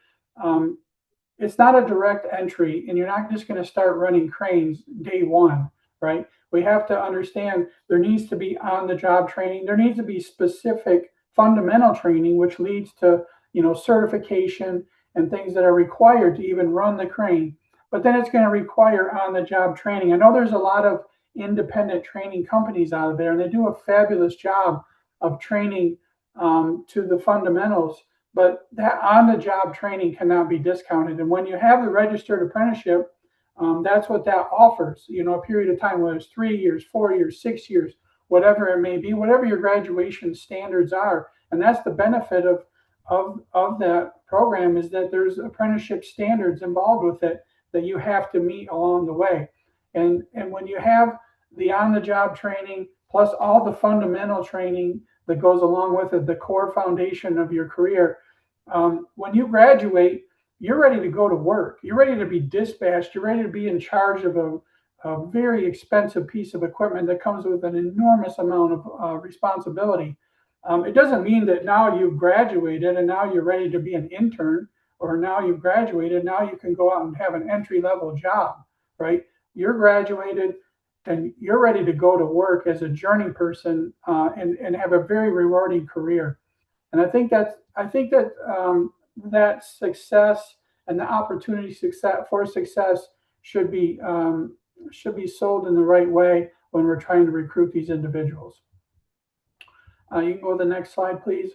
it's not a direct entry, and you're not just going to start running cranes day one, right? We have to understand there needs to be on-the-job training. There needs to be specific fundamental training, which leads to, certification and things that are required to even run the crane. But then it's going to require on-the-job training. I know there's a lot of independent training companies out there, and they do a fabulous job of training to the fundamentals. But that on-the-job training cannot be discounted. And when you have the registered apprenticeship, that's what that offers. A period of time, whether it's 3 years, 4 years, 6 years, whatever it may be, whatever your graduation standards are. And that's the benefit of that program, is that there's apprenticeship standards involved with it that you have to meet along the way. And when you have the on-the-job training plus all the fundamental training that goes along with it, the core foundation of your career, when you graduate, you're ready to go to work. You're ready to be dispatched. You're ready to be in charge of a very expensive piece of equipment that comes with an enormous amount of responsibility. It doesn't mean that now you've graduated and now you're ready to be an intern, or now you've graduated, now you can go out and have an entry-level job, right? You're graduated and you're ready to go to work as a journey person and have a very rewarding career. And I think that that success and the opportunity for success should be sold in the right way when we're trying to recruit these individuals. You can go to the next slide, please.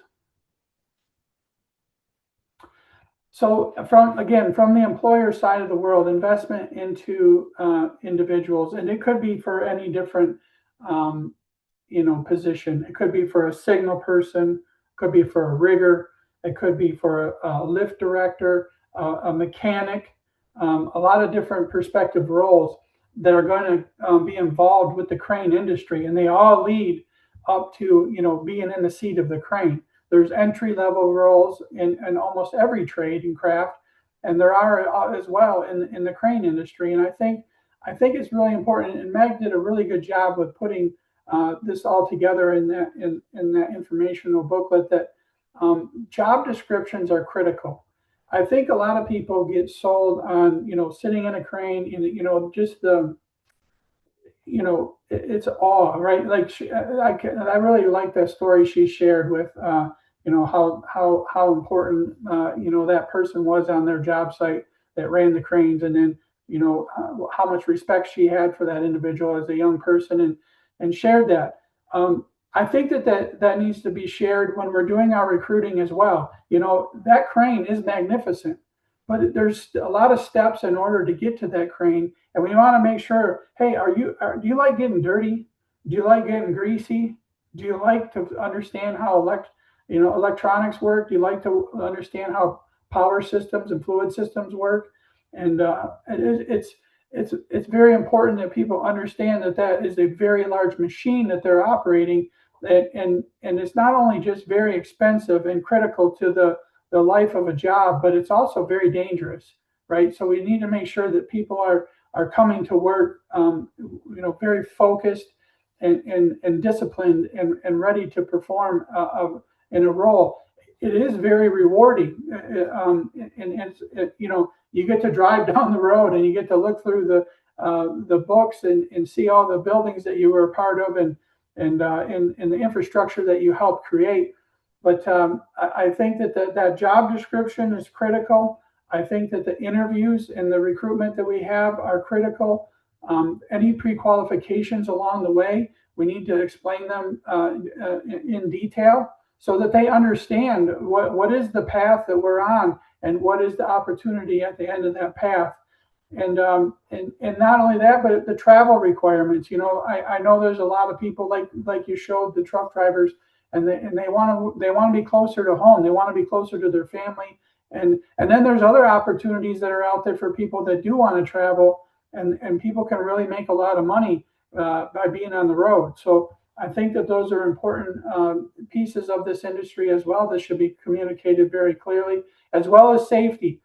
So from the employer side of the world, investment into individuals, and it could be for any different position. It could be for a signal person, could be for a rigger, it could be for a lift director, a mechanic, a lot of different perspective roles that are going to be involved with the crane industry, and they all lead up to being in the seat of the crane. There's entry-level roles in almost every trade and craft, and there are as well in the crane industry. And I think it's really important. And Meg did a really good job with putting this all together in that informational booklet. That job descriptions are critical. I think a lot of people get sold on sitting in a crane and just the it's awe, right? Like I really like that story she shared with how important that person was on their job site that ran the cranes, and then how much respect she had for that individual as a young person, and shared that. I think that needs to be shared when we're doing our recruiting as well. That crane is magnificent, but there's a lot of steps in order to get to that crane, and we want to make sure, hey, do you like getting dirty? Do you like getting greasy? Do you like to understand how electronics work? Do you like to understand how power systems and fluid systems work? And it's very important that people understand that is a very large machine that they're operating, and it's not only just very expensive and critical to the life of a job, but it's also very dangerous, right? So we need to make sure that people are coming to work, very focused and disciplined and ready to perform in a role. It is very rewarding, and you get to drive down the road and you get to look through the books and see all the buildings that you were a part of and the infrastructure that you helped create. But I think that job description is critical. I think that the interviews and the recruitment that we have are critical. Any pre-qualifications along the way, we need to explain them in detail so that they understand what is the path that we're on and what is the opportunity at the end of that path. And not only that, but the travel requirements. I know there's a lot of people like you showed, the truck drivers, and they want to be closer to home. They want to be closer to their family. And then there's other opportunities that are out there for people that do want to travel, and people can really make a lot of money by being on the road. So I think that those are important pieces of this industry as well that should be communicated very clearly, as well as safety.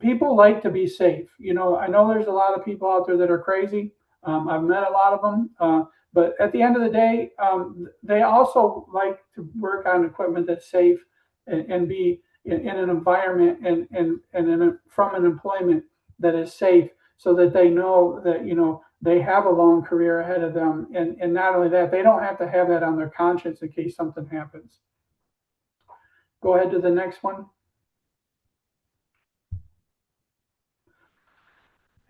People like to be safe. I know there's a lot of people out there that are crazy. I've met a lot of them, but at the end of the day, they also like to work on equipment that's safe and be in an environment from an employment that is safe, so that they know that they have a long career ahead of them, and not only that, they don't have to have that on their conscience in case something happens. Go ahead to the next one.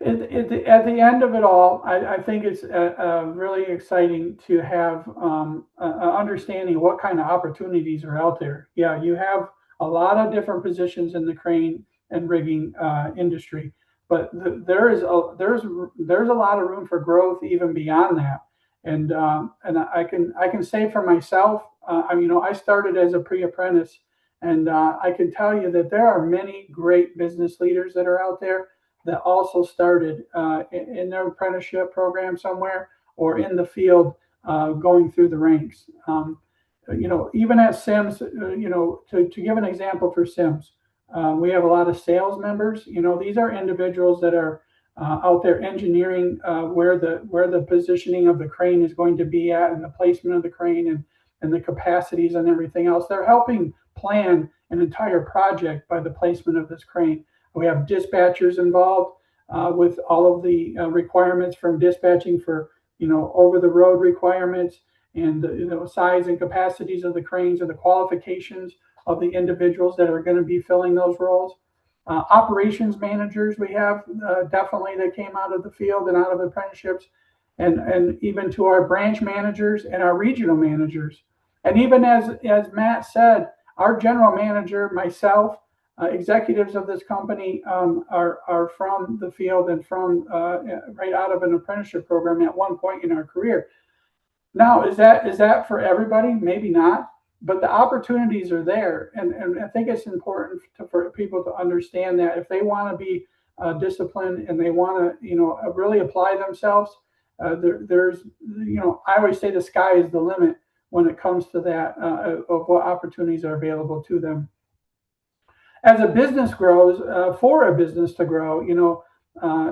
At the end of it all, I think it's really exciting to have an understanding of what kind of opportunities are out there. Yeah, you have a lot of different positions in the crane and rigging industry, but there's a lot of room for growth even beyond that. And I can say for myself, I started as a pre-apprentice, and I can tell you that there are many great business leaders that are out there that also started in their apprenticeship program somewhere, or in the field, going through the ranks. Even at Sims, to give an example for Sims, we have a lot of sales members. These are individuals that are out there engineering where the positioning of the crane is going to be at, and the placement of the crane, and the capacities and everything else. They're helping plan an entire project by the placement of this crane. We have dispatchers involved with all of the requirements from dispatching for over the road requirements, and size and capacities of the cranes, and the qualifications of the individuals that are going to be filling those roles. Operations managers we have definitely that came out of the field and out of apprenticeships, and even to our branch managers and our regional managers. And even as Matt said, our general manager, myself, executives of this company are from the field and from right out of an apprenticeship program at one point in our career. Now, is that for everybody? Maybe not, but the opportunities are there, and I think it's important for people to understand that if they want to be disciplined and they want to really apply themselves, there's I always say the sky is the limit when it comes to that of what opportunities are available to them. As a business grows, for a business to grow,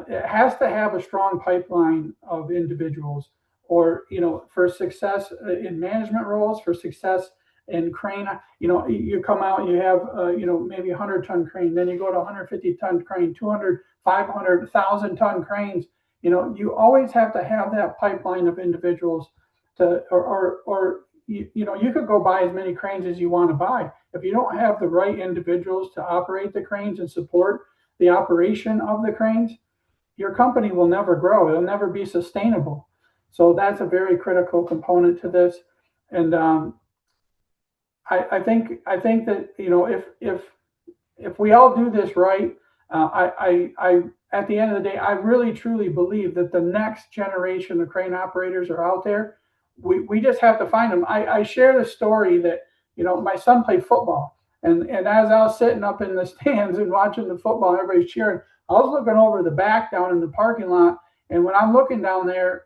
it has to have a strong pipeline of individuals, or for success in management roles, for success in crane. You come out and you have maybe 100-ton crane, then you go to 150-ton crane, 200, 500, 1,000-ton cranes. You always have to have that pipeline of individuals to, or you could go buy as many cranes as you want to buy. If you don't have the right individuals to operate the cranes and support the operation of the cranes, your company will never grow. It'll never be sustainable. So that's a very critical component to this. And I think that if we all do this right, I at the end of the day, I really truly believe that the next generation of crane operators are out there. We just have to find them. I share the story that my son played football, and as I was sitting up in the stands and watching the football, everybody's cheering, I was looking over the back down in the parking lot, and when I'm looking down there,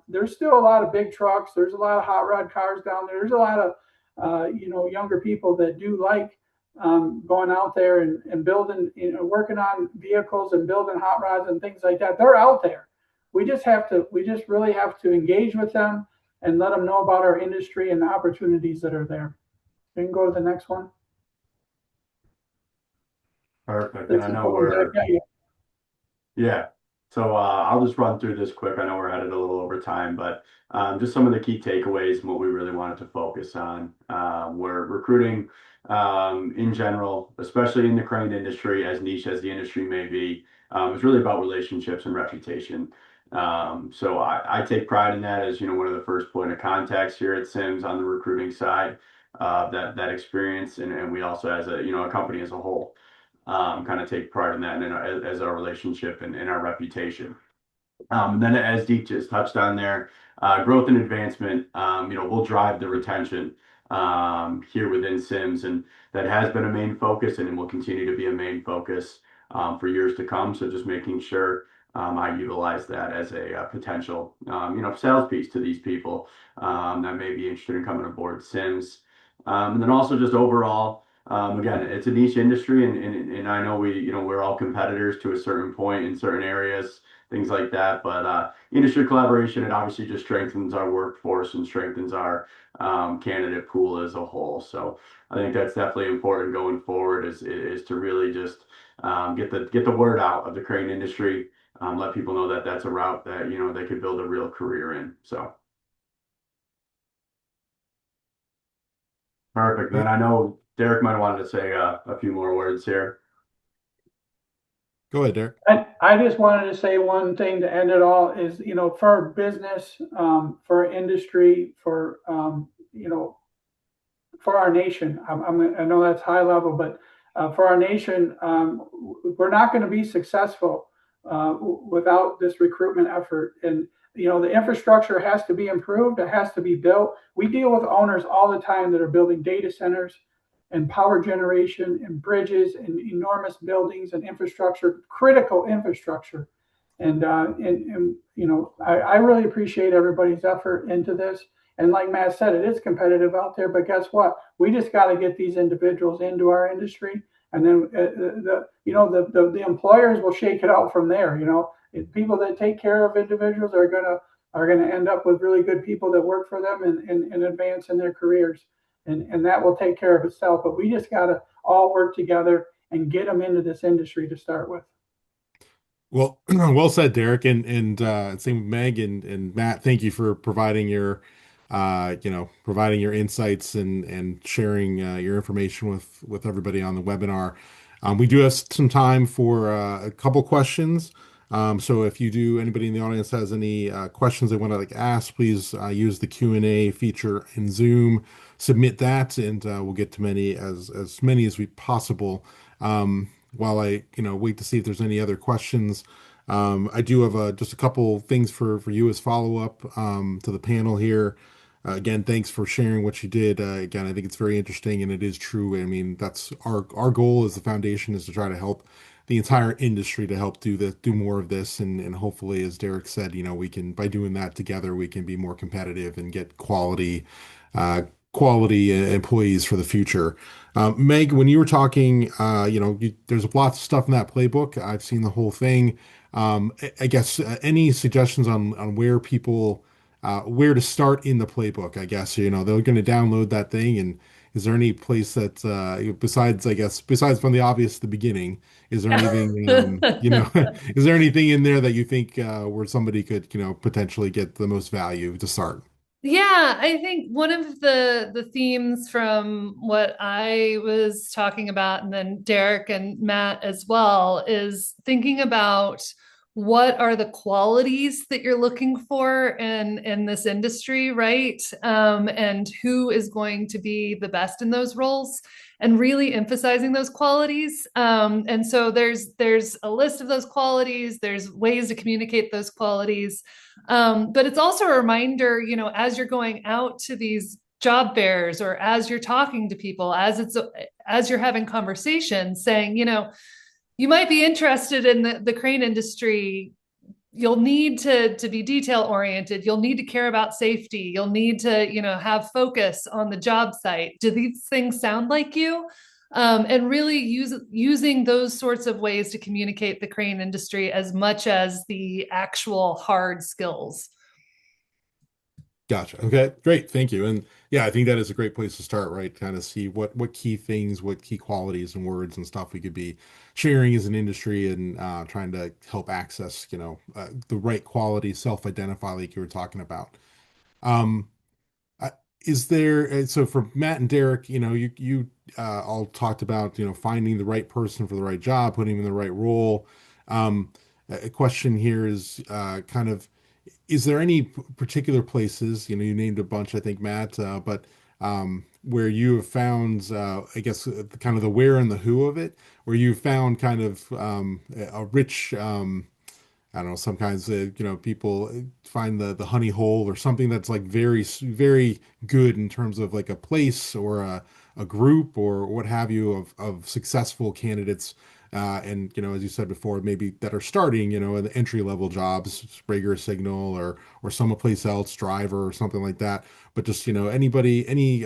there's still a lot of big trucks. There's a lot of hot rod cars down there. There's a lot of younger people that do like going out there and building, working on vehicles and building hot rods and things like that. They're out there. We just really have to engage with them and let them know about our industry and the opportunities that are there. You can go to the next one. Perfect. And I know yeah. So I'll just run through this quick. I know we're at it a little over time, but just some of the key takeaways and what we really wanted to focus on. We're recruiting in general, especially in the crane industry, as niche as the industry may be. It's really about relationships and reputation. So I take pride in that as one of the first point of contacts here at Sims on the recruiting side, that experience, and we also as a company as a whole kind of take pride in that, and as our relationship and our reputation. Then as Deep just touched on there, growth and advancement, will drive the retention here within Sims, and that has been a main focus, and it will continue to be a main focus for years to come. So just making sure I utilize that as a potential, sales piece to these people that may be interested in coming aboard Sims. And then also just overall, again, it's a niche industry, and I know we're all competitors to a certain point in certain areas. things like that. But industry collaboration, it obviously just strengthens our workforce and strengthens our candidate pool as a whole. So I think that's definitely important going forward is to really just get the word out of the crane industry, let people know that that's a route that they could build a real career in. So perfect. Then I know Derek might have wanted to say a few more words here. Go ahead, Derek. I just wanted to say one thing to end it all is, for our business, for our industry, for our nation. I know that's high level, but for our nation, we're not going to be successful without this recruitment effort. And the infrastructure has to be improved. It has to be built. We deal with owners all the time that are building data centers and power generation and bridges and enormous buildings and infrastructure, critical infrastructure. I really appreciate everybody's effort into this. And like Matt said, it is competitive out there, but guess what? We just got to get these individuals into our industry, and then the employers will shake it out from there. People that take care of individuals are gonna end up with really good people that work for them and advance in their careers, and that will take care of itself. But we just got to all work together and get them into this industry to start with. Well, well said, Derek, and same with Meg and Matt. Thank you for providing providing your insights and sharing your information with everybody on the webinar. We do have some time for a couple questions. So if anybody in the audience has any questions they want to ask, please use the Q&A feature in Zoom. Submit that, and we'll get to as many as we possible. While I wait to see if there's any other questions. I do have just a couple things for you as follow-up to the panel here. Again, thanks for sharing what you did. Again, I think it's very interesting and it is true. I mean, that's our goal as the foundation is to try to help the entire industry to help do more of this. And hopefully, as Derek said, we can, by doing that together, we can be more competitive and get quality employees for the future. Meg, when you were talking, there's lots of stuff in that playbook. I've seen the whole thing. I guess any suggestions on where to start in the playbook? I guess they're going to download that thing, and is there any place that besides from the obvious at the beginning, is there anything is there anything in there that you think where somebody could potentially get the most value to start? Yeah, I think one of the themes from what I was talking about, and then Derek and Matt as well, is thinking about what are the qualities that you're looking for in this industry, right? And who is going to be the best in those roles, and really emphasizing those qualities. And so there's a list of those qualities. There's ways to communicate those qualities. But it's also a reminder, as you're going out to these job fairs or as you're talking to people, as you're having conversations, saying, you might be interested in the crane industry. You'll need to be detail oriented. You'll need to care about safety. You'll need to, have focus on the job site. Do these things sound like you? And really using those sorts of ways to communicate the crane industry as much as the actual hard skills. Gotcha. Okay, great. Thank you. And yeah, I think that is a great place to start, right? Kind of see what key things, what key qualities and words and stuff we could be sharing as an industry and trying to help access, the right quality, self-identify like you were talking about. Um, is there, so for Matt and Derek, you all talked about, finding the right person for the right job, putting them in the right role. A question here is kind of, is there any particular places, you named a bunch, I think, Matt, but where you have found, I guess, kind of the where and the who of it, where you found kind of a rich, I don't know, sometimes, people find the honey hole or something that's very, very good in terms of a place or a group or what have you of successful candidates. And as you said before, maybe that are starting, in the entry level jobs, Sprague Signal or someplace else, Driver or something like that. But just anybody, any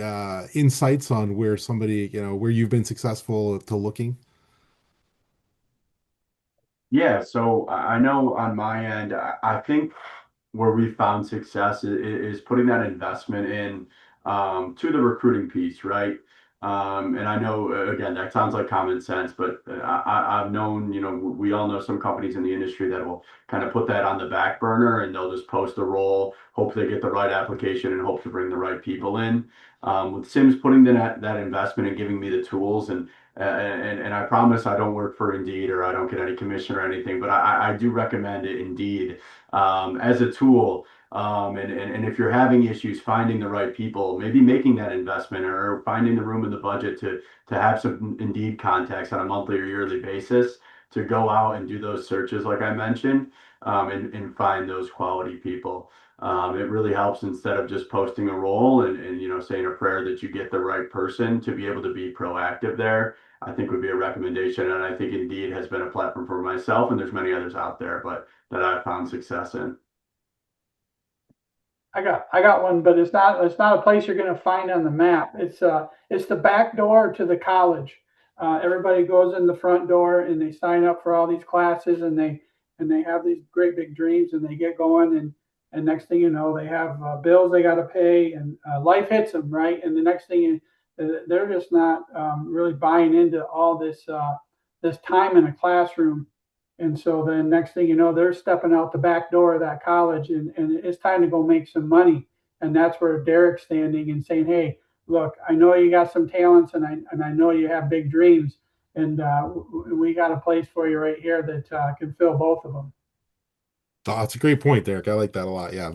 insights on where somebody, where you've been successful to looking? Yeah, so I know on my end, I think where we found success is putting that investment in to the recruiting piece, right? And I know again that sounds like common sense, but I've known, we all know some companies in the industry that will kind of put that on the back burner and they'll just post a role, hope they get the right application, and hope to bring the right people in. With Sims putting that investment and giving me the tools and I promise I don't work for Indeed or I don't get any commission or anything, but I do recommend it Indeed as a tool. And if you're having issues finding the right people, maybe making that investment or finding the room in the budget to have some Indeed contacts on a monthly or yearly basis to go out and do those searches like I mentioned, and find those quality people. It really helps instead of just posting a role and saying a prayer that you get the right person to be able to be proactive there. I think would be a recommendation, and I think Indeed has been a platform for myself, and there's many others out there, but that I've found success in. I got one, but it's not a place you're going to find on the map. It's the back door to the college. Everybody goes in the front door and they sign up for all these classes and they have these great big dreams and they get going and next thing you know they have bills they got to pay and life hits them, right, and the next thing they're just not really buying into all this time in a classroom. And so then next thing you know, they're stepping out the back door of that college and it's time to go make some money. And that's where Derek's standing and saying, hey, look, I know you got some talents and I know you have big dreams. And we got a place for you right here that can fill both of them. Oh, that's a great point, Derek. I like that a lot. Yeah,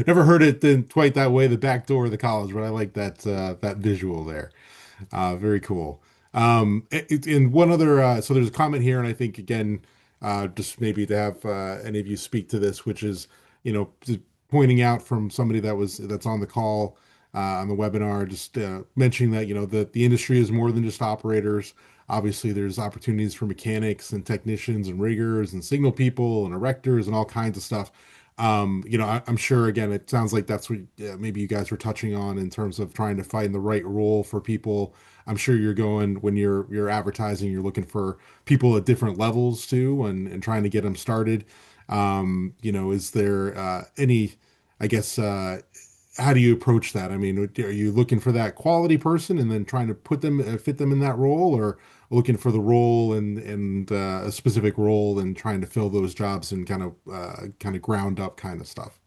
never heard it in quite that way, the back door of the college, but I like that visual there. Very cool. And one other, so there's a comment here, and I think again, just maybe to have any of you speak to this, which is, just pointing out from somebody that's on the call on the webinar, just mentioning that the industry is more than just operators. Obviously, there's opportunities for mechanics and technicians and riggers and signal people and erectors and all kinds of stuff. I'm sure again, it sounds like that's what maybe you guys were touching on in terms of trying to find the right role for people. I'm sure you're going when you're advertising, you're looking for people at different levels too, and trying to get them started. Is there any, I guess, how do you approach that? I mean, are you looking for that quality person and then trying to fit them in that role, or looking for the role and a specific role and trying to fill those jobs and kind of ground up kind of stuff?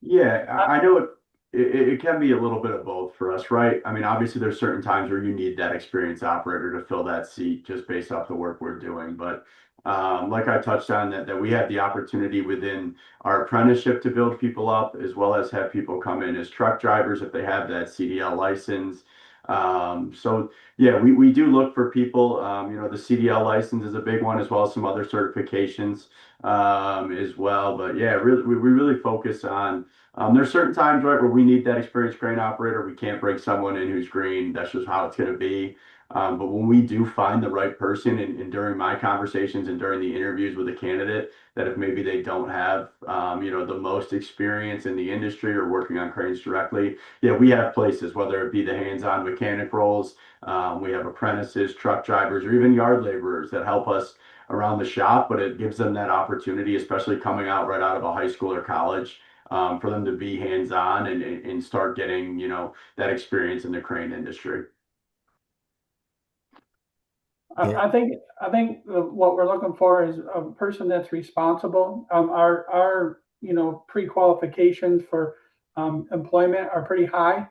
Yeah, I know it can be a little bit of both for us, right? I mean, obviously there's certain times where you need that experienced operator to fill that seat just based off the work we're doing. But like I touched on, that we have the opportunity within our apprenticeship to build people up, as well as have people come in as truck drivers if they have that CDL license. So yeah, we do look for people. The CDL license is a big one, as well as some other certifications as well. But yeah, really, we really focus on. There's certain times, right, where we need that experienced crane operator. We can't bring someone in who's green. That's just how it's going to be. But when we do find the right person, and during my conversations and during the interviews with a candidate, that if maybe they don't have, the most experience in the industry or working on cranes directly, yeah, we have places, whether it be the hands-on mechanic roles, we have apprentices, truck drivers, or even yard laborers that help us around the shop, but it gives them that opportunity, especially coming out right out of a high school or college, for them to be hands-on and start getting, that experience in the crane industry. So, I think what we're looking for is a person that's responsible. Our pre-qualifications for employment are pretty high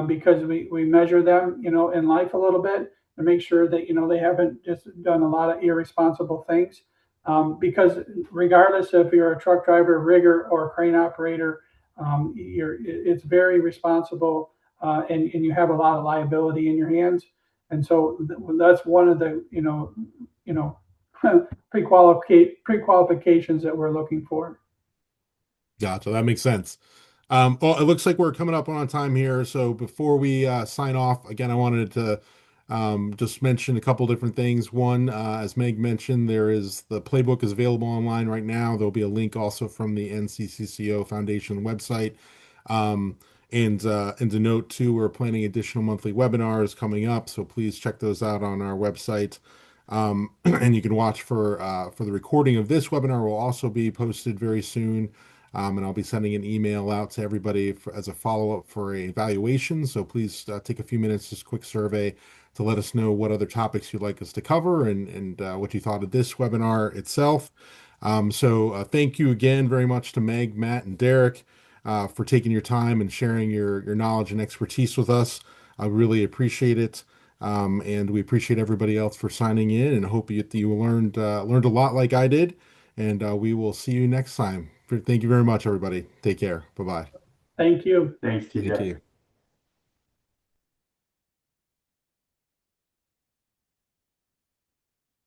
because we measure them in life a little bit and make sure that they haven't just done a lot of irresponsible things. Because regardless if you're a truck driver, rigger, or crane operator, it's very responsible and you have a lot of liability in your hands. And so that's one of the pre-qualifications that we're looking for. gotcha. That makes sense. Well, it looks like we're coming up on time here. So before we sign off, again, I wanted to just mention a couple different things. One, as Meg mentioned, the playbook is available online right now. There'll be a link also from the NCCCO Foundation website. And to note too, we're planning additional monthly webinars coming up, so please check those out on our website. And you can watch for the recording of this webinar will also be posted very soon. And I'll be sending an email out to everybody as a follow-up for a evaluation. So please take a few minutes, just a quick survey to let us know what other topics you'd like us to cover and what you thought of this webinar itself. So thank you again very much to Meg, Matt, and Derek for taking your time and sharing your knowledge and expertise with us. I really appreciate it. And we appreciate everybody else for signing in and hope you learned a lot like I did. And we will see you next time. Thank you very much, everybody. Take care. Bye-bye. Thank you. Thanks, Thank TJ. you.